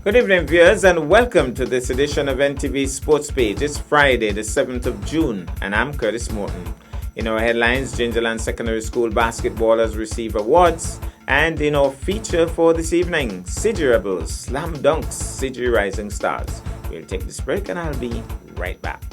Good evening, viewers, and welcome to this edition of NTV Sports Page. It's Friday, the 7th of June, and I'm Curtis Morton. In our headlines, Gingerland Secondary School basketballers receive awards, and in our feature for this evening, City Rebels slam dunks City Rising Stars. We'll take this break, and I'll be right back.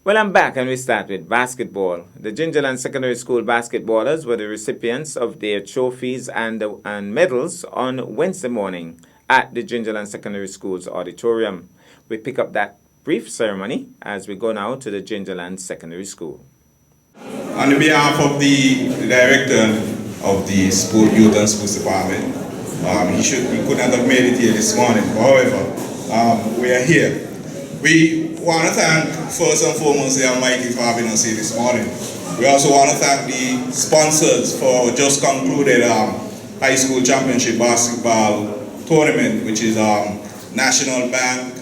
Well, I'm back, and we start with basketball. The Gingerland Secondary School basketballers were the recipients of their trophies and medals on Wednesday morning at the Gingerland Secondary School's auditorium. We pick up that brief ceremony as we go now to the Gingerland Secondary School. On behalf of the director of the Youth and Sports Department, he couldn't have made it here this morning. However, we are here. We want to thank first and foremost the Almighty for having us here this morning. We also want to thank the sponsors for just concluded high school championship basketball tournament, which is National Bank,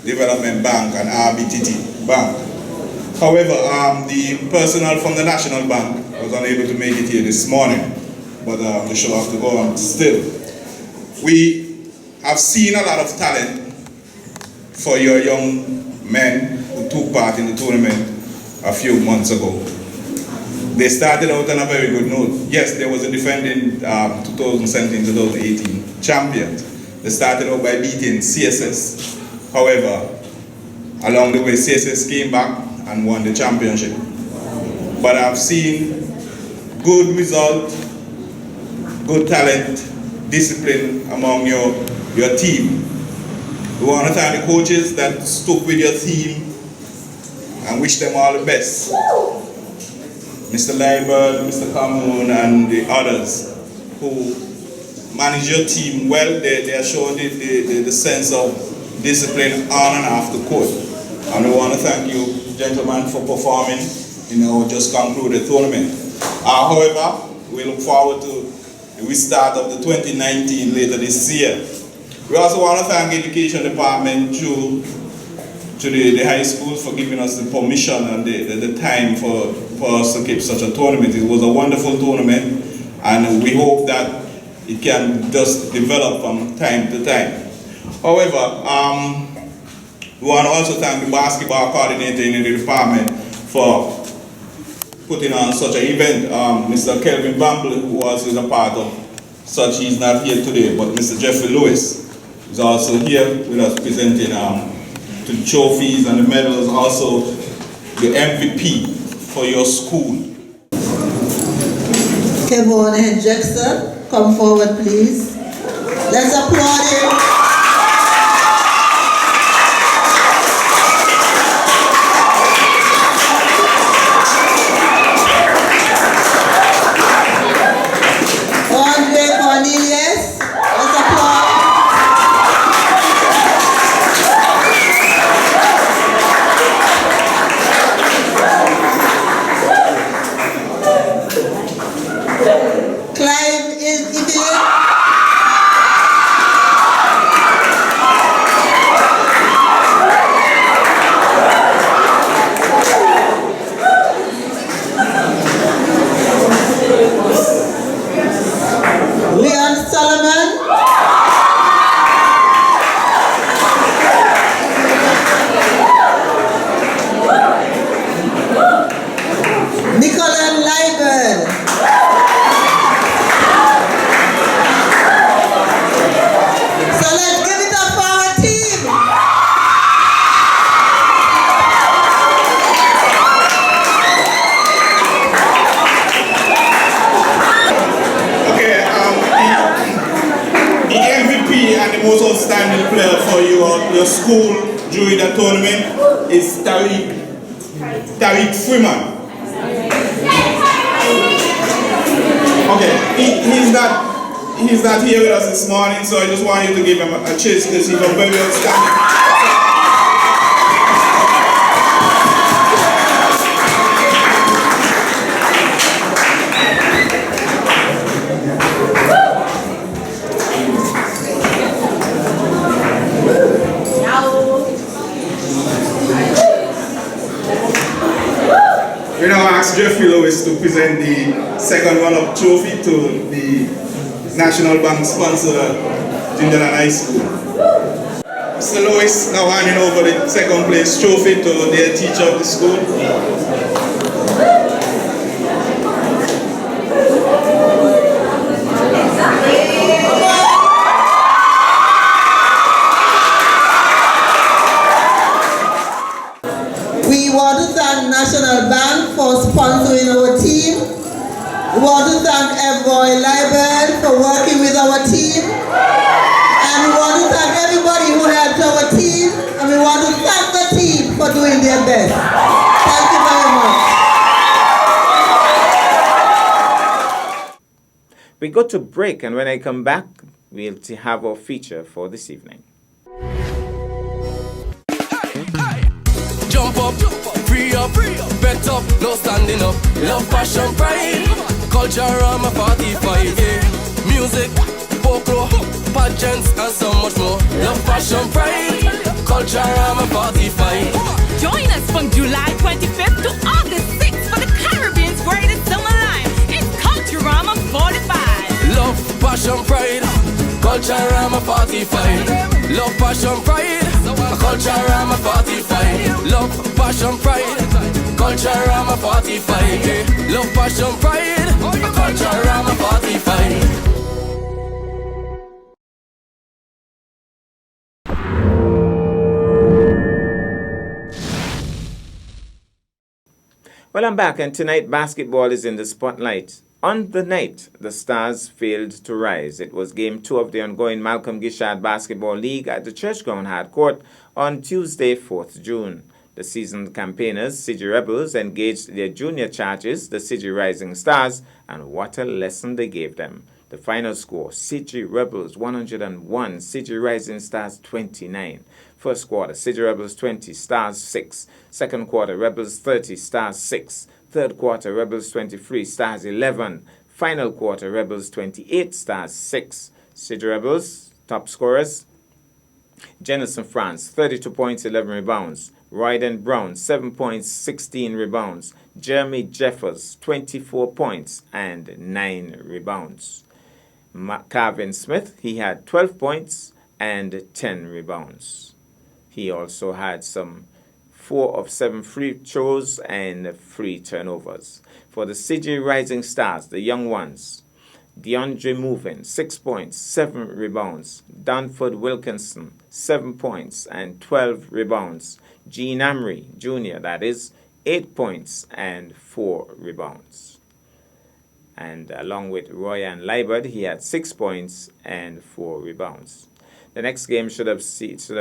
Development Bank, and RBTT Bank. However, the personnel from the National Bank was unable to make it here this morning, but the show have to go on still. We have seen a lot of talent for your young men who took part in the tournament a few months ago. They started out on a very good note. Yes, there was a defending 2017-2018 champion. They started out by beating CSS. However, along the way, CSS came back and won the championship. But I've seen good result, good talent, discipline among your team. We want to thank the coaches that stuck with your team and wish them all the best. Mr. Leiber, Mr. Cameron, and the others who manage your team well. They are showing the sense of discipline on and off the court. And we want to thank you, gentlemen, for performing in our just concluded tournament. However, we look forward to the restart of the 2019 later this year. We also want to thank the Education Department to the high schools for giving us the permission and the time for us to keep such a tournament. It was a wonderful tournament, and we hope that it can just develop from time to time. However, we want to also thank the basketball coordinator in the department for putting on such an event. Mr. Kelvin Bamble, who was a part of such, he's not here today, but Mr. Jeffrey Lewis is also here with us presenting the trophies and the medals, also the MVP for your school. Kevon Hendrickson, come forward please. Let's applaud him. Clive is and the most outstanding player for your school during the tournament is Tariq Freeman. Okay, he's not here with us this morning, so I just want you to give him a chase because he's a very outstanding. We now ask Jeffrey Lewis to present the second run-up trophy to the National Bank sponsor, Gingerland High School. Mr. Lewis now handing over the second place trophy to their teacher of the school. We want to thank National Bank for sponsoring our team. We want to thank Evoy Libel for working with our team. And we want to thank everybody who helped our team. And we want to thank the team for doing their best. Thank you very much. We go to break, and when I come back, we'll have our feature for this evening. Jump up, free up, bet up, no standing up. Love, passion, pride, culture, I'm a 45, yeah. Music, folklore, pageants, and so much more. Love, passion, pride, culture, I'm a 45. Join us from July 25th to August 6th for the Caribbean's greatest summer life. It's Culturama 45. Love, passion, pride, culture, I'm a 45. Love, passion, pride, culture, I'm a 45. Love, passion, pride, culture, I'm a 45. Yeah. Love, passion, pride, culture, I'm a 45. Well, I'm back, and tonight basketball is in the spotlight. On the night, the Stars failed to rise. It was Game 2 of the ongoing Malcolm Gishard Basketball League at the Churchground Hardcourt on Tuesday, 4th June. The seasoned campaigners, City Rebels, engaged their junior charges, the City Rising Stars, and what a lesson they gave them. The final score, City Rebels 101, City Rising Stars 29. First quarter, City Rebels 20, Stars 6. Second quarter, Rebels 30, Stars 6. Third quarter, Rebels 23, Stars 11. Final quarter, Rebels 28, Stars 6. City Rebels, top scorers, Jennison France, 32 points, 11 rebounds. Royden Brown, 7 points, 16 rebounds. Jeremy Jeffers, 24 points and 9 rebounds. Calvin Smith, he had 12 points and 10 rebounds. He also had 4 of 7 free throws and 3 turnovers. For the City Rising Stars, the young ones, DeAndre Movin, 6 points, 7 rebounds. Danford Wilkinson, 7 points and 12 rebounds. Gene Amry Jr., that is, 8 points and 4 rebounds. And along with Royan Liebert, he had 6 points and 4 rebounds. The next game should have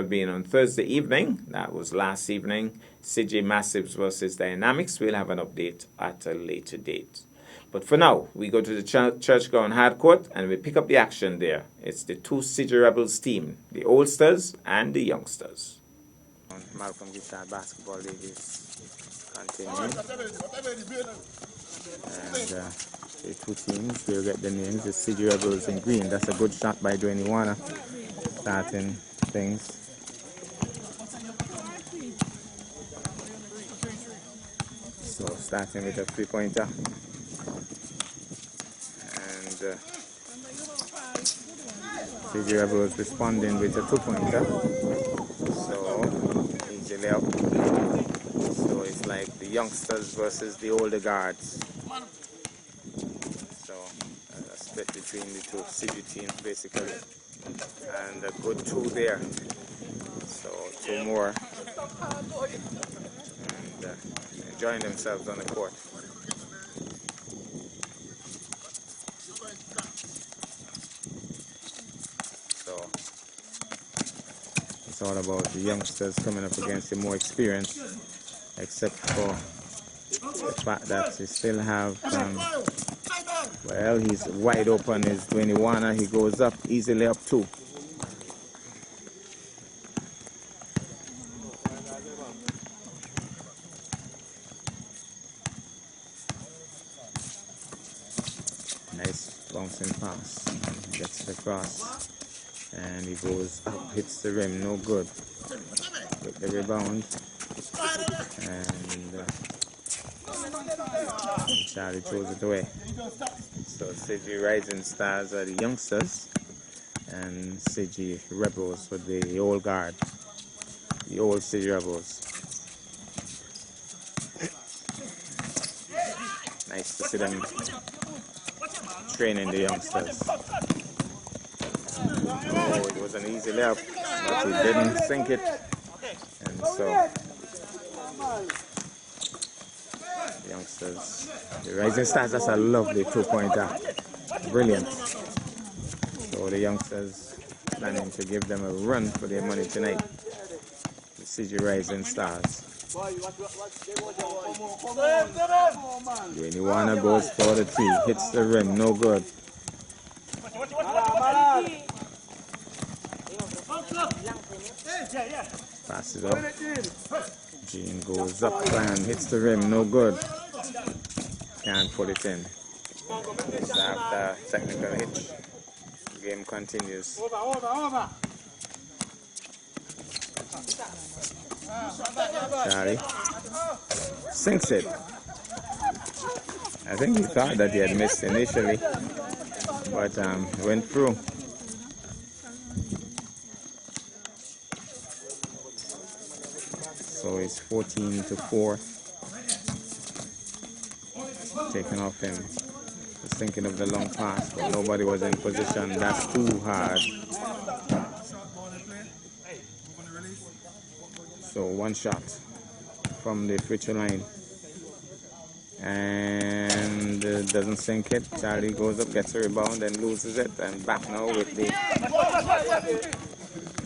been on Thursday evening. That was last evening. CJ Massives versus Dynamics. We'll have an update at a later date. But for now, we go to the Churchground Hardcourt and we pick up the action there. It's the two City Rebels team, the oldsters and the youngsters. Malcolm Gishard Basketball League is continuing. And the two teams, they'll get the names, the City Rebels in green. That's a good shot by Dwayne Iwana, starting things. So starting with a three-pointer. And City Rebels responding with a two-pointer. So easily up. So it's like the youngsters versus the older guards. So a split between the two City teams basically. And a good two there. So two more. And enjoying themselves on the court. So all about the youngsters coming up against the more experienced, except for the fact that he still have, well, he's wide open, is Dwayne Warner. He goes up, easily up 2. Nice bouncing pass, gets the cross, and he goes up, hits the rim, no good. With the rebound, and Charlie throws it away. So CG Rising Stars are the youngsters, and CG Rebels with the old guard, the old CG Rebels. Nice to see them training the youngsters. Oh, it was an easy layup, but he didn't sink it, and so the youngsters, the Rising Stars, that's a lovely 2-pointer, brilliant. So the youngsters planning to give them a run for their money tonight, the CG Rising Stars. Dwayne Warner goes for the 3, hits the rim, no good. Passes up. Gene goes up and hits the rim, no good. Can't put it in. So after technical hitch, the game continues. Charlie sinks it. I think he thought that he had missed initially, but went through. So it's 14-4. Taking off him. He's thinking of the long pass, but nobody was in position. That's too hard. So 1 shot from the free throw line. And doesn't sink it. Charlie goes up, gets a rebound, and loses it. And back now with the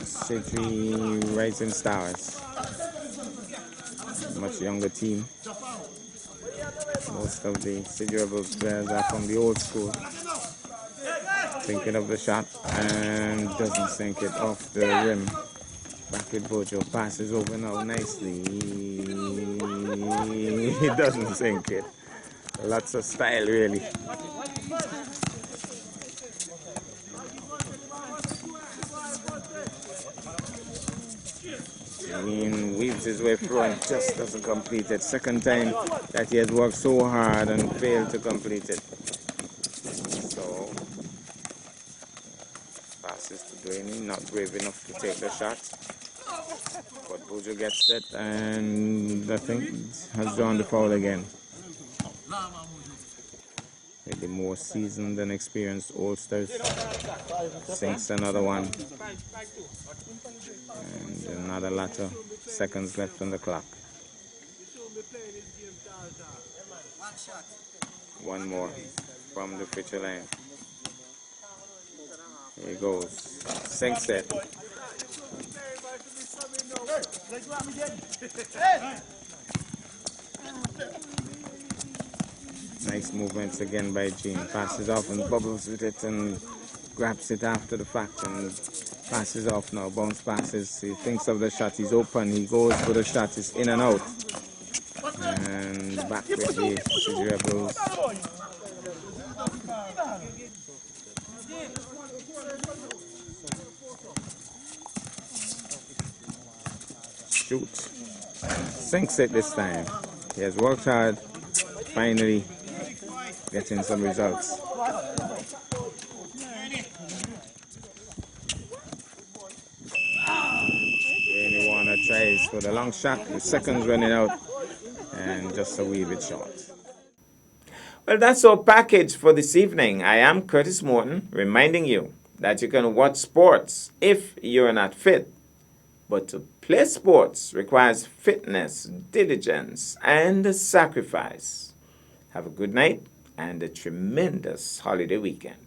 City Rising Stars. Much younger team. Most of the City Rebels players are from the old school. Thinking of the shot and doesn't sink it off the rim. Back with Bojo, passes over now nicely. He doesn't sink it. Lots of style, really. He weaves his way through and just doesn't complete it. Second time that he has worked so hard and failed to complete it. So, passes to Dwayne, not brave enough to take the shot. But Bojo gets it, and I think has drawn the foul again. With the more seasoned and experienced Ulsters, sinks another one. And another lot of seconds left on the clock. One more from the free throw line. Here he goes. Sinks it. Nice movements again by Gene. Passes off and bubbles with it and grabs it after the fact and passes off now. Bounce passes. He thinks of the shot. He's open. He goes for the shot. It's in and out. And back with the City Rebels. Shoot. Sinks it this time. He has worked hard. Finally getting some results. Dwayne Warner tries for the long shot. The seconds running out. And just a wee bit short. Well, that's our package for this evening. I am Curtis Morton, reminding you that you can watch sports if you're not fit. But to play sports requires fitness, diligence, and sacrifice. Have a good night and a tremendous holiday weekend.